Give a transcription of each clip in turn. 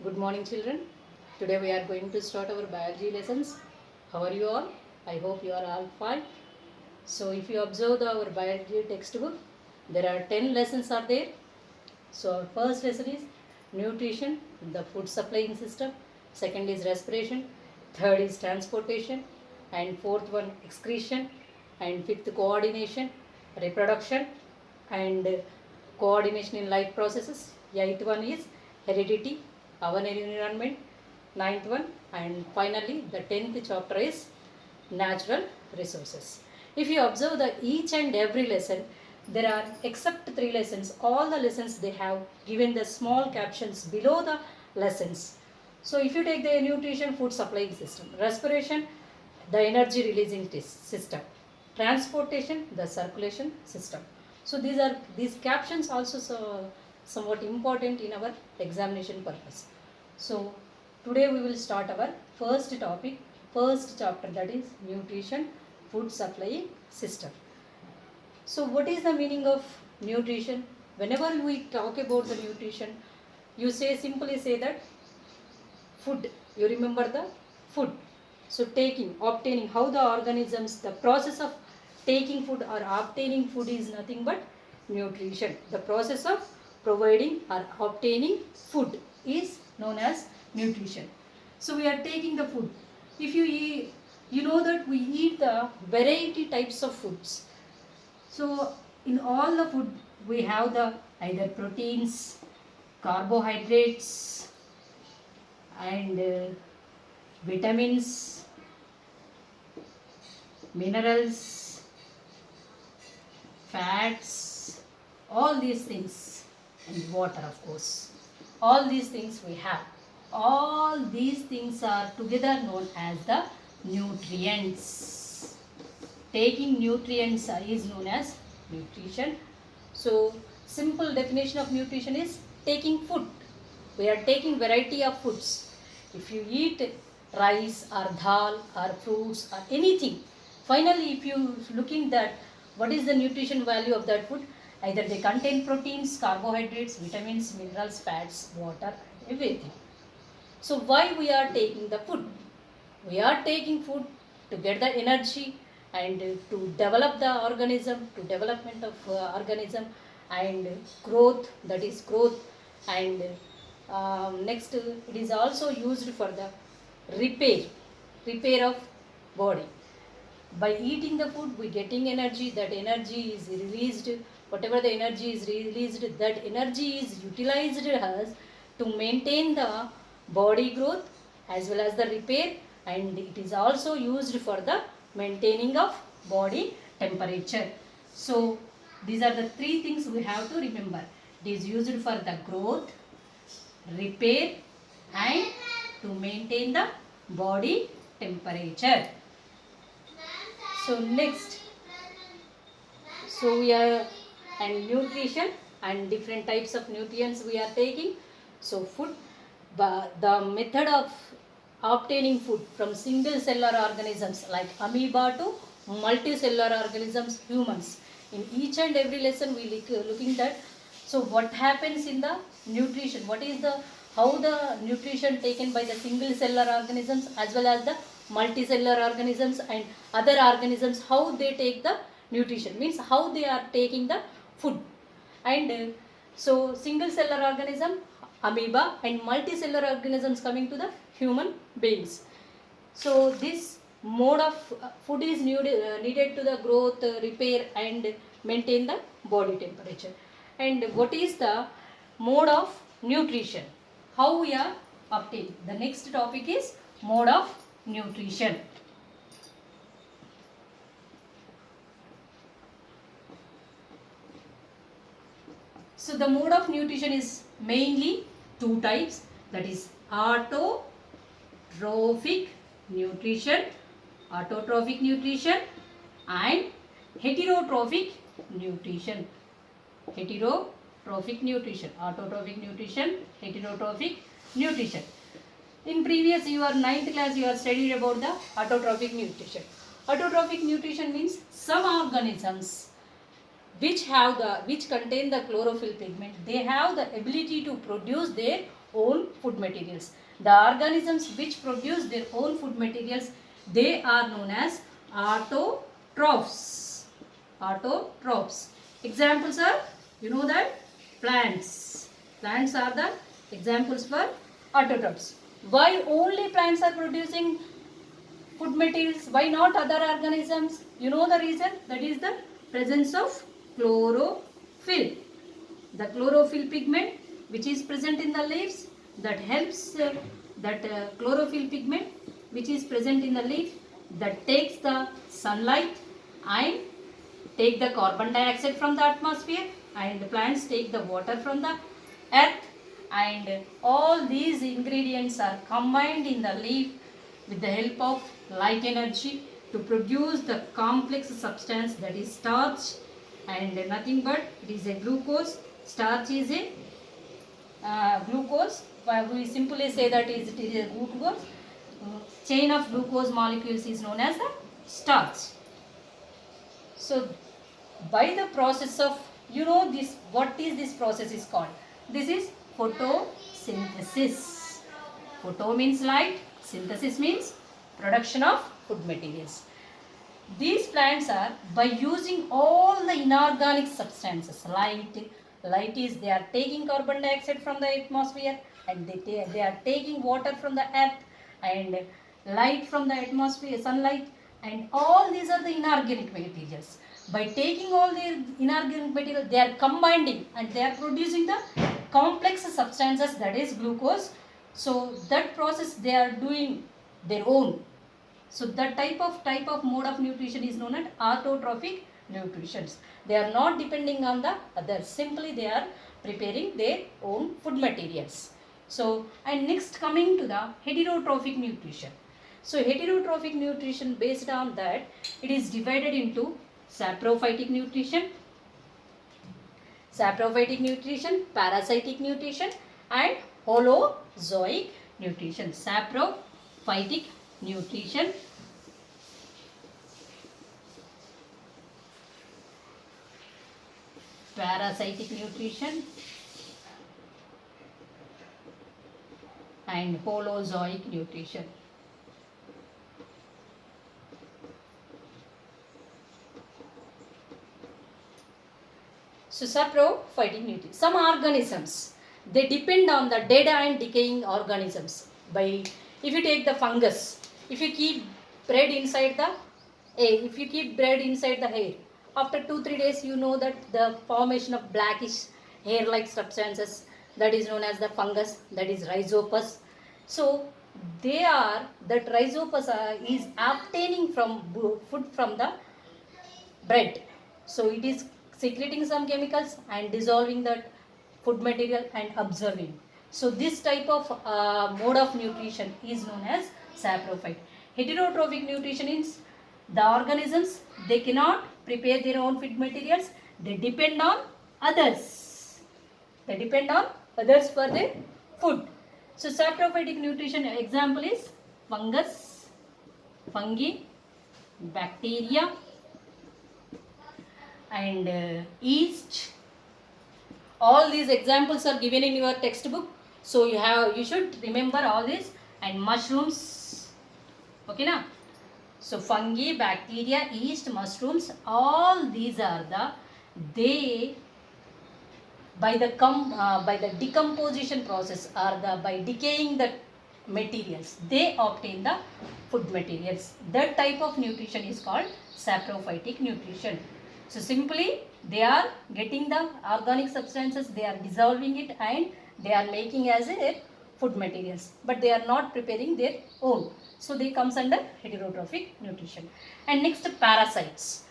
Good morning, children. Today we are going to start our biology lessons. How are you all? I hope you are all fine. So, if you observe our biology textbook, there are 10 lessons are there. So, our first lesson is nutrition, the food supplying system. Second is respiration. Third is transportation. And fourth one excretion. And fifth coordination, reproduction, and coordination in life processes. Eighth one is heredity, our environment. Ninth one, and finally the 10th chapter is natural resources. If you observe the each and every lesson, there are except 3 lessons, all the lessons they have given the small captions below the lessons. So if you take the nutrition, food supplying system, respiration, the energy releasing system, transportation, the circulation system. So these captions also somewhat important in our examination purpose. So today we will start our first topic, first chapter, that is nutrition, food supplying system. So what is the meaning of nutrition? Whenever we talk about the nutrition, you simply say that food. You remember the food. So obtaining, how the organisms, the process of taking food or obtaining food is nothing but nutrition. The process of providing or obtaining food is known as nutrition. So we are taking the food. If you eat, you know that we eat the variety types of foods. So in all the food we have the either proteins, carbohydrates, and vitamins, minerals, fats, all these things, and water, of course. All these things we have. All these things are together known as the nutrients. Taking nutrients is known as nutrition. So simple definition of nutrition is taking food. We are taking variety of foods. If you eat rice or dal or fruits or anything, finally if you looking that what is the nutrition value of that food, either they contain proteins, carbohydrates, vitamins, minerals, fats, water, everything. So why we are taking the food? We are taking food to get the energy and to develop the organism, to development of organism, and growth, that is growth, and next it is also used for the repair of body. By eating the food we getting energy, that energy is released, whatever the energy is released, that energy is utilized as to maintain the body growth as well as the repair, and it is also used for the maintaining of body temperature. So these are the 3 things we have to remember. It is used for the growth, repair, and to maintain the body temperature. So next, so we are, and nutrition and different types of nutrients we are taking. So food, the method of obtaining food from single cellular organisms like amoeba to multicellular organisms, humans. In each and every lesson we looking at. So what happens in the nutrition? What is the, how the nutrition taken by the single cellular organisms as well as the multicellular organisms and other organisms, how they take the nutrition, means how they are taking the food. And so single cellular organism, amoeba, and multicellular organisms coming to the human beings. So this mode of food is needed to the growth, repair, and maintain the body temperature. And what is the mode of nutrition? How we are obtaining? The next topic is mode of nutrition. So the mode of nutrition is mainly 2 types, that is autotrophic nutrition, and heterotrophic nutrition. Autotrophic nutrition, heterotrophic nutrition. In previous your 9th class you are studied about the autotrophic nutrition. Autotrophic nutrition means some organisms which contain the chlorophyll pigment, they have the ability to produce their own food. food materials. The organisms which produce their own food materials, they are known as autotrophs. Autotrophs. Examples are, you know that, plants. Plants are the examples for autotrophs. Why only plants are producing food materials? Why not other organisms? You know the reason? That is the presence of chlorophyll. The chlorophyll pigment which is present in the leaves, that helps chlorophyll pigment which is present in the leaf, that takes the sunlight and take the carbon dioxide from the atmosphere, and the plants take the water from the earth, and all these ingredients are combined in the leaf with the help of light energy to produce the complex substance that is starch, and nothing but it is a glucose. Starch is a glucose. We simply say that it is a glucose. Chain of glucose molecules is known as the starch. So by the process of, you know this, what is this process is called? This is photosynthesis. Photo means light, synthesis means production of food materials. These plants are, by using all the inorganic substances, light is, they are taking carbon dioxide from the atmosphere, and they are taking water from the earth, and light from the atmosphere, sunlight, and all these are the inorganic materials. By taking all the inorganic material, they are combining and they are producing the complex substances, that is glucose. So that process they are doing their own. So that type of mode of nutrition is known as autotrophic nutrition. They are not depending on the others. Simply they are preparing their own food materials. So, and next coming to the heterotrophic nutrition. So heterotrophic nutrition, based on that, it is divided into saprophytic nutrition, parasitic nutrition, and holozoic nutrition. Saprophytic nutrition, parasitic nutrition, and holozoic nutrition. So saprophytic nutrition. Some organisms, they depend on the dead and decaying organisms. By, if you take the fungus, if you keep bread inside the hair, after 2-3 days, you know that the formation of blackish hair-like substances, that is known as the fungus, that is rhizopus. So that rhizopus is obtaining from food from the bread. So it is secreting some chemicals and dissolving that food material and absorbing. So this type of mode of nutrition is known as saprophyte. Heterotrophic nutrition is the organisms, they cannot prepare their own food materials. They depend on others. They depend on others for their food. So saprophytic nutrition example is fungus, fungi, bacteria, and yeast. All these examples are given in your textbook. So you should remember all this. And mushrooms. Okay na? So fungi, bacteria, yeast, mushrooms, all these are they by the decomposition process, or by decaying the materials, they obtain the food materials. That type of nutrition is called saprophytic nutrition. So simply they are getting the organic substances, they are dissolving it, and they are making as a food materials, but they are not preparing their own. So they comes under heterotrophic nutrition. And next, parasites.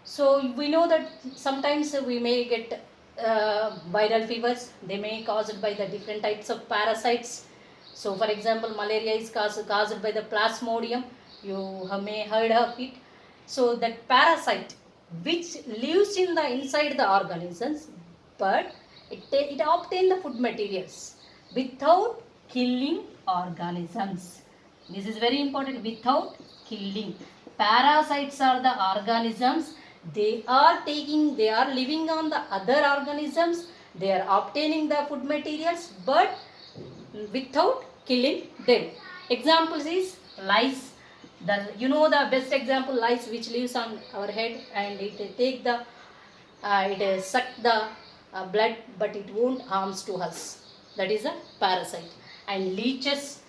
So we know that sometimes we may get viral fevers. They may be caused by the different types of parasites. So for example, malaria is caused by the plasmodium. You may heard of it. So that parasite which lives in the inside the organisms, but it obtains the food materials without killing organisms. This is very important, without killing. Parasites are the organisms, they are living on the other organisms, they are obtaining the food materials, but without killing them. Examples is lice. The best example, lice which lives on our head and it take the it suck the blood, but it won't harms to us. That is a parasite. And leeches,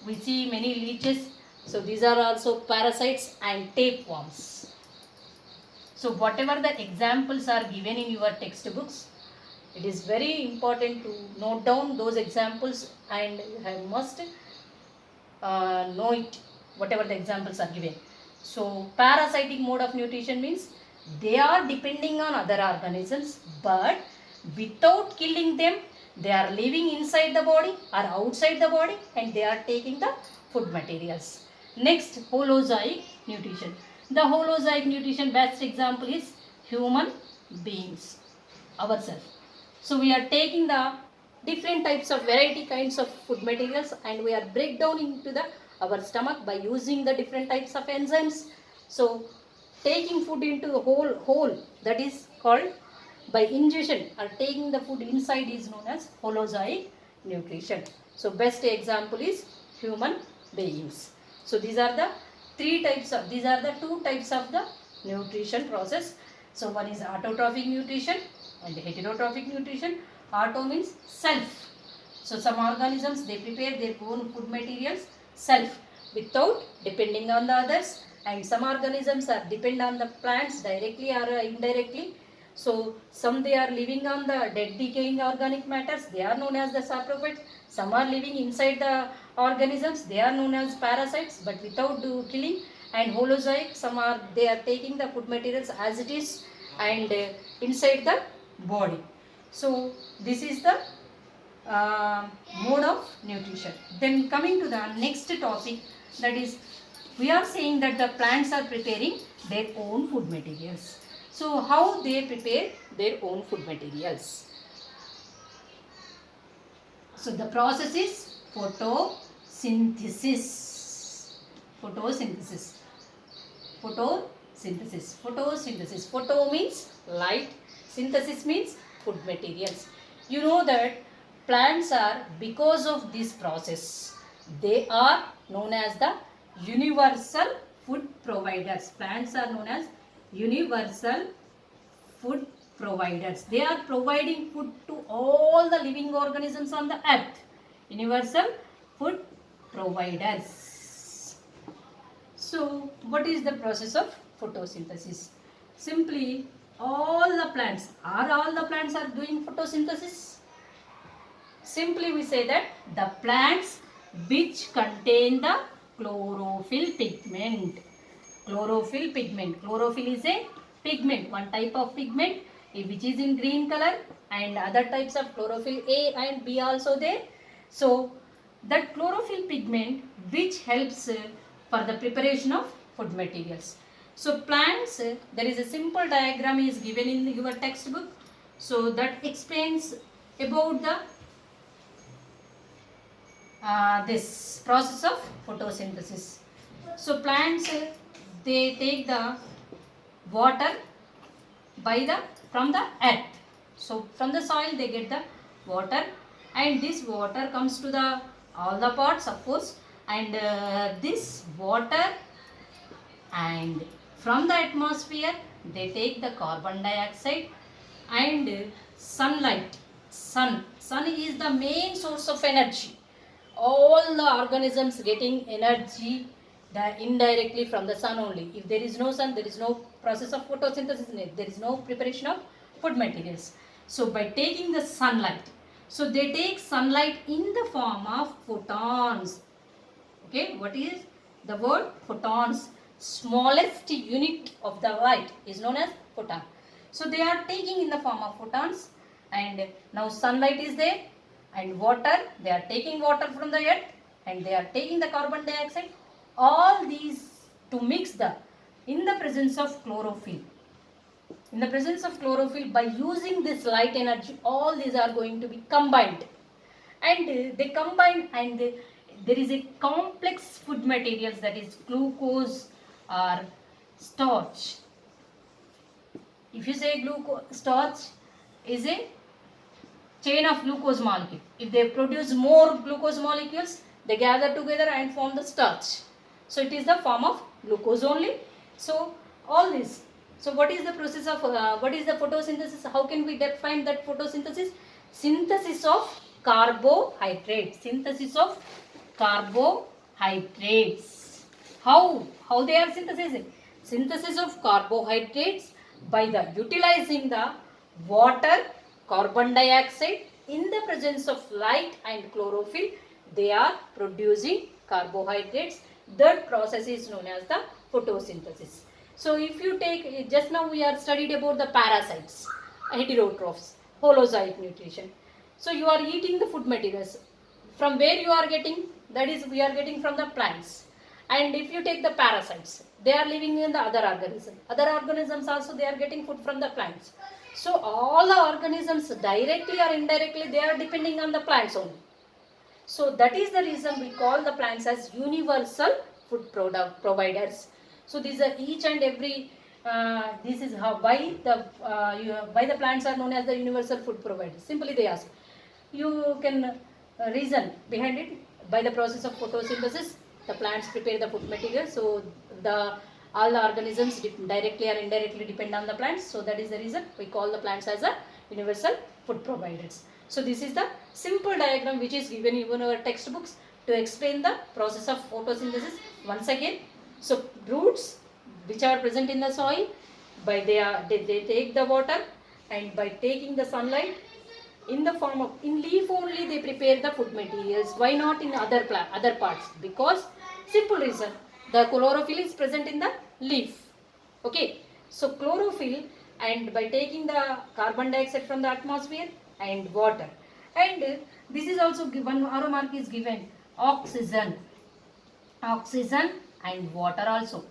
we see many leeches. So these are also parasites, and tapeworms. So whatever the examples are given in your textbooks, it is very important to note down those examples, and you must know it, whatever the examples are given. So parasitic mode of nutrition means they are depending on other organisms, but without killing them, they are living inside the body or outside the body, and they are taking the food materials. Next, holozoic nutrition. The holozoic nutrition best example is human beings, ourselves. So we are taking the different types of variety kinds of food materials, and we are break down into the our stomach by using the different types of enzymes. So taking food into the whole, that is called by ingestion, or taking the food inside is known as holozoic nutrition. So best example is human beings. So these are the two types of the nutrition process. So one is autotrophic nutrition and heterotrophic nutrition. Auto means self. So some organisms, they prepare their own food materials self without depending on the others, and some organisms are depend on the plants directly or indirectly. So some they are living on the dead decaying organic matters, they are known as the saprophytes. Some are living inside the organisms, they are known as parasites, but without killing. And holozoic, they are taking the food materials as it is and inside the body. So this is the mode of nutrition. Then coming to the next topic, that is we are saying that the plants are preparing their own food materials. So how they prepare their own food materials? So the process is photosynthesis. Photosynthesis. Photosynthesis. Photosynthesis. Photo means light. Synthesis means food materials. You know that plants are, because of this process, they are known as the universal food providers. Plants are known as universal food providers. They are providing food to all the living organisms on the earth. Universal food providers. So what is the process of photosynthesis? Simply all the plants are doing photosynthesis? Simply we say that the plants which contain the chlorophyll pigment. Chlorophyll pigment. Chlorophyll is a pigment, one type of pigment which is in green color, and other types of chlorophyll A and B also there. So that chlorophyll pigment which helps for the preparation of food materials. So plants, there is a simple diagram is given in your textbook. So that explains about the this process of photosynthesis. So plants, they take the water from the earth. So from the soil they get the water, and this water comes to the all the parts, of course, and this water, and from the atmosphere they take the carbon dioxide and sunlight. Sun is the main source of energy. All the organisms getting energy indirectly from the sun only. If there is no sun, there is no process of photosynthesis in it. There is no preparation of food materials. So by taking the sunlight, so they take sunlight in the form of photons. Okay, what is the word? Photons. Smallest unit of the light is known as photon. So they are taking in the form of photons, and now sunlight is there, and water, they are taking water from the earth, and they are taking the carbon dioxide. All these to mix in the presence of chlorophyll. In the presence of chlorophyll, by using this light energy, all these are going to be combined. And they combine, and there is a complex food materials, that is glucose or starch. If you say starch is a chain of glucose molecule. If they produce more glucose molecules, they gather together and form the starch. So it is the form of glucose only. So all this. So what is the process of, what is the photosynthesis? How can we define that photosynthesis? Synthesis of carbohydrates. Synthesis of carbohydrates. How they are synthesizing? Synthesis of carbohydrates by the utilizing the water, carbon dioxide. In the presence of light and chlorophyll, they are producing carbohydrates. That process is known as the photosynthesis. So if you take, just now we are studied about the parasites, heterotrophs, holozoic nutrition. So you are eating the food materials. From where you are getting? That is, we are getting from the plants. And if you take the parasites, they are living in the other organisms. Other organisms also, they are getting food from the plants. So all the organisms, directly or indirectly, they are depending on the plants only. So that is the reason we call the plants as universal food providers. So these are each and every, this is how why the plants are known as the universal food providers. Simply they ask. You can reason behind it. By the process of photosynthesis, the plants prepare the food material. So all the organisms directly or indirectly depend on the plants. So that is the reason we call the plants as a universal food providers. So this is the simple diagram which is given in our textbooks to explain the process of photosynthesis. Once again, so roots which are present in the soil, they take the water, and by taking the sunlight, in the form of, in leaf only they prepare the food materials. Why not in other parts? Because simple reason, the chlorophyll is present in the leaf. Okay, so chlorophyll, and by taking the carbon dioxide from the atmosphere and water, and this is also given, arrow mark is given, oxygen and water also.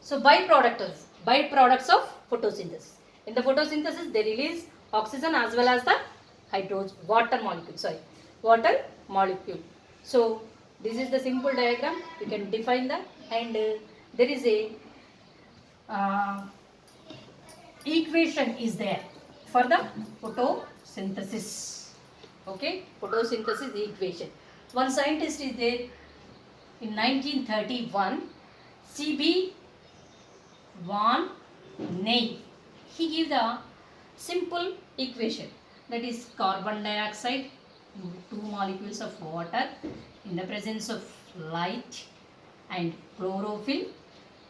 So byproducts of photosynthesis. In the photosynthesis, they release oxygen as well as the water molecule. So this is the simple diagram. You can define that, and there is a equation is there for the photosynthesis. Okay, photosynthesis equation. One scientist is there in 1931, C.B. von Ney. He gives the simple equation, that is carbon dioxide, 2 molecules of water in the presence of light and chlorophyll.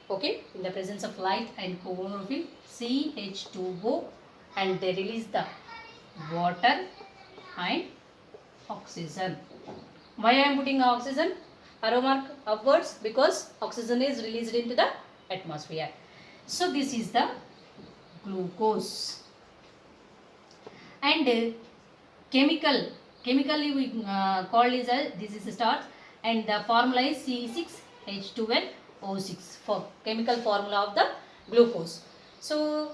Okay, in the presence of light and chlorophyll, CH2O, and they release the water and oxygen. Why I am putting oxygen? Arrow mark upwards, because oxygen is released into the atmosphere. So this is the glucose. And chemically we call this as, this is the starch, and the formula is C6H12O6 for chemical formula of the glucose. So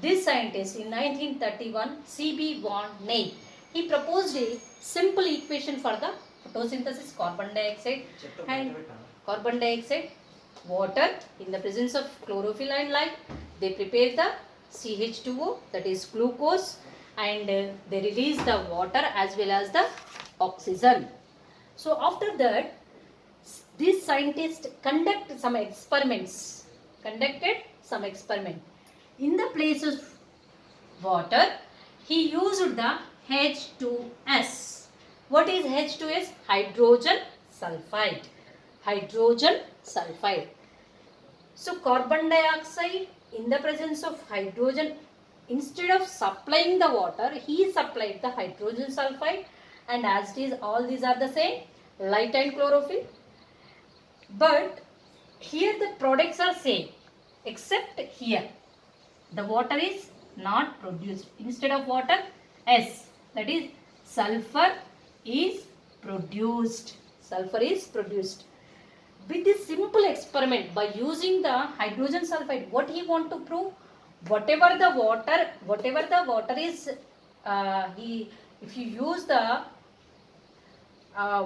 this scientist in 1931, C.B. von Ney, he proposed a simple equation for the photosynthesis: carbon dioxide, water in the presence of chlorophyll and light. They prepare the CH2O, that is glucose, and they release the water as well as the oxygen. So after that, this scientist conducted some experiments. In the place of water, he used the H2S. What is H2S? Hydrogen sulfide. So carbon dioxide, in the presence of hydrogen, instead of supplying the water, he supplied the hydrogen sulfide, and as it is, all these are the same, light and chlorophyll. But here the products are same, except here the water is not produced. Instead of water, S, that is sulfur is produced. With this simple experiment, by using the hydrogen sulfide, what he want to prove? Whatever the water is, if you use the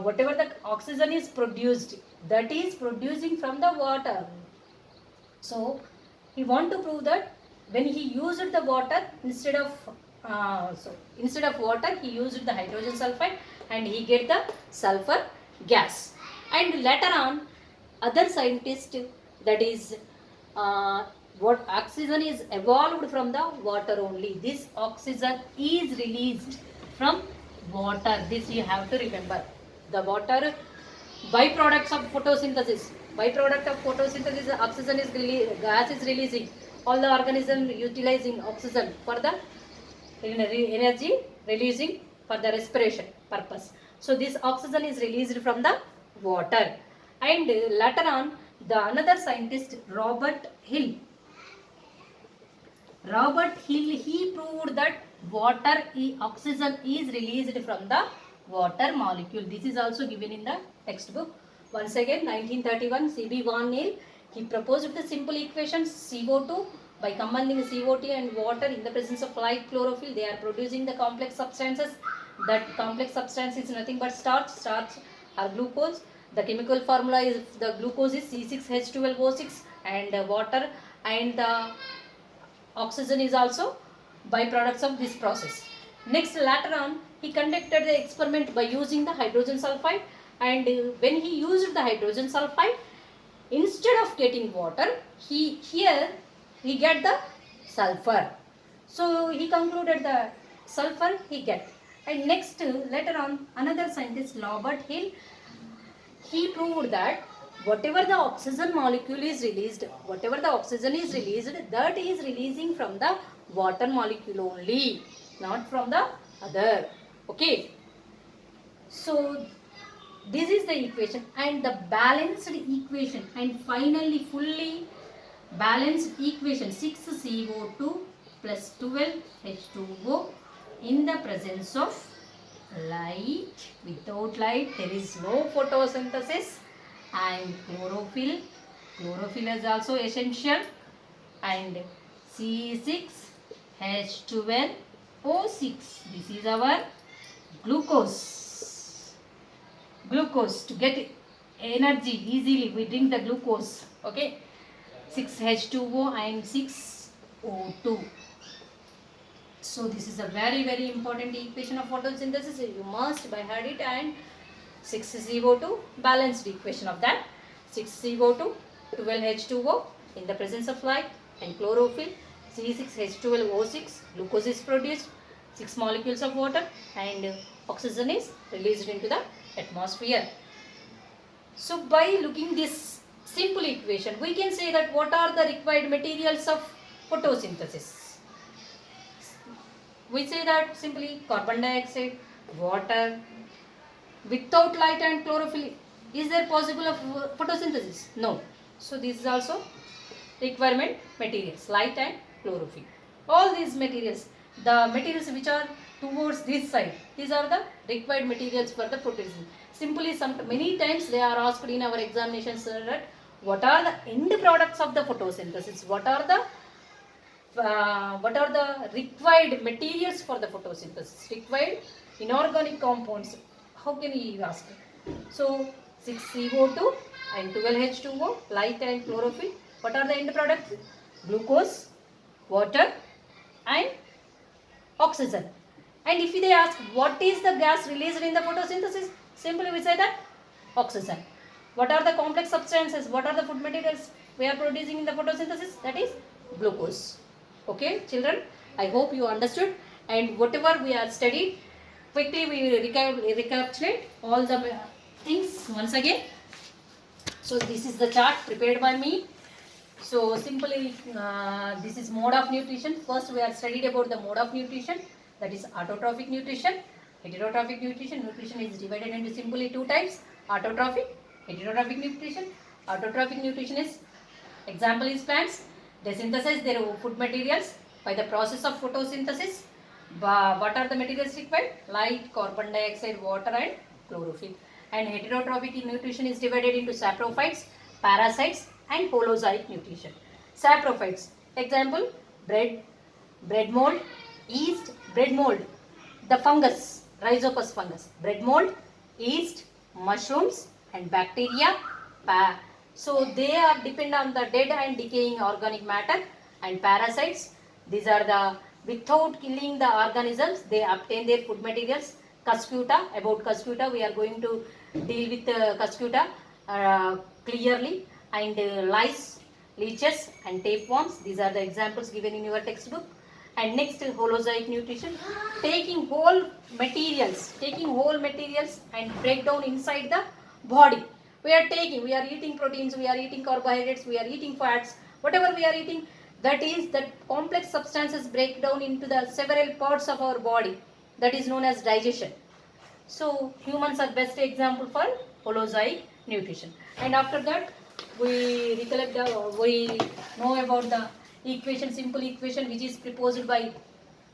whatever the oxygen is produced, that is producing from the water. So he want to prove that when he used the water, instead of so instead of water he used the hydrogen sulfide and he get the sulfur gas. And later on other scientists, that is what oxygen is evolved from the water only. This oxygen is released from water. This you have to remember. The water byproducts of photosynthesis. Byproduct of photosynthesis, oxygen is gas is releasing. All the organism utilizing oxygen for the energy releasing for the respiration purpose. So this oxygen is released from the water. And later on, the another scientist Robert Hill, he proved that oxygen is released from the water molecule. This is also given in the textbook. Once again, 1931, C.B. Van Neel, he proposed the simple equation CO2. By combining CO2 and water in the presence of light chlorophyll, they are producing the complex substances. That complex substance is nothing but starch or glucose. The chemical formula is, the glucose is C6H12O6, and water and the oxygen is also byproducts of this process. Next, later on, he conducted the experiment by using the hydrogen sulfide, and when he used the hydrogen sulfide, instead of getting water, he get the sulfur. So he concluded the sulfur he get. And next, later on, another scientist Robert Hill, he proved that whatever the oxygen molecule is released, whatever the oxygen is released, that is releasing from the water molecule only, not from the other. Okay. So this is the equation, and the balanced equation, and finally fully balanced equation, 6CO2 plus 12H2O in the presence of light. Without light there is no photosynthesis, and chlorophyll is also essential, and C6H12O6, this is our glucose. To get energy easily we drink the glucose. Okay, 6H2O and 6O2. So this is a very important equation of photosynthesis. You must by heart it. And 6CO2 balanced equation of that. 6CO2, 12H2O in the presence of light, and chlorophyll, C6H12O6, glucose is produced, 6 molecules of water, and oxygen is released into the atmosphere. So by looking this simple equation, we can say that what are the required materials of photosynthesis. We say that simply carbon dioxide, water. Without light and chlorophyll, is there possible of photosynthesis? No. So this is also requirement materials, light and chlorophyll. All these materials, the materials which are towards this side, these are the required materials for the photosynthesis. Simply many times they are asked in our examinations that what are the end products of the photosynthesis? What are the required materials for the photosynthesis? Required inorganic compounds. How can we ask? So 6CO2 and 12H2O, light and chlorophyll. What are the end products? Glucose, water and oxygen. And if they ask what is the gas released in the photosynthesis, simply we say that oxygen. What are the complex substances? What are the food materials we are producing in the photosynthesis? That is glucose. Okay, children, I hope you understood, and whatever we are studied, quickly we will recapitulate all the things once again. So this is the chart prepared by me. So simply this is mode of nutrition. First we are studied about the mode of nutrition, that is autotrophic nutrition, heterotrophic nutrition. Nutrition is divided into simply two types: autotrophic, heterotrophic nutrition. Autotrophic nutrition is, example is plants. They synthesize their food materials by the process of photosynthesis. What are the materials required? Light, carbon dioxide, water and chlorophyll. And heterotrophic nutrition is divided into saprophytes, parasites and holozoic nutrition. Saprophytes, example, bread mold, yeast, bread mold, the fungus, Rhizopus fungus, bread mold, yeast, mushrooms and bacteria. So they are depend on the dead and decaying organic matter. And parasites, these are the Without killing the organisms, they obtain their food materials. Cuscuta, about Cuscuta, we are going to deal with Cuscuta clearly, and lice, leeches and tapeworms. These are the examples given in your textbook. And next, holozoic nutrition, taking whole materials and break down inside the body. We are eating proteins, we are eating carbohydrates, we are eating fats, whatever we are eating, that is that complex substances break down into the several parts of our body. That is known as digestion. So humans are best example for holozoic nutrition. And after that, we know about the equation, simple equation, which is proposed by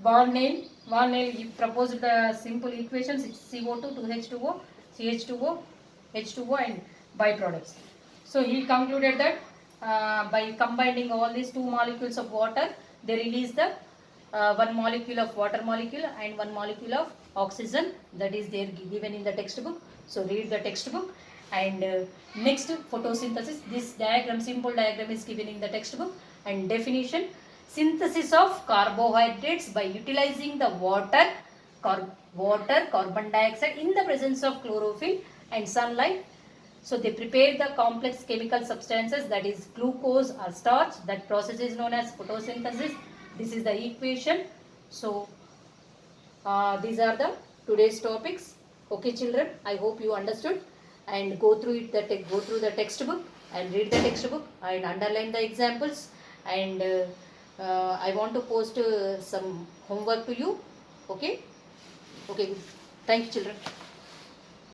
Barnell. Barnell proposed the simple equations. It's CO2 to H2O, CH2O, H2O, and byproducts. So he concluded that by combining all these two molecules of water, they release the one molecule of water molecule and one molecule of oxygen. That is there given in the textbook. So read the textbook. And next, photosynthesis. This diagram, simple diagram, is given in the textbook. And definition: synthesis of carbohydrates by utilizing the water, carbon dioxide in the presence of chlorophyll and sunlight. So they prepare the complex chemical substances, that is glucose or starch. That process is known as photosynthesis. This is the equation. So these are the today's topics. Okay, children, I hope you understood, and go through it. Go through the textbook and read the textbook and underline the examples. And I want to post some homework to you. Okay. Okay. Thank you, children.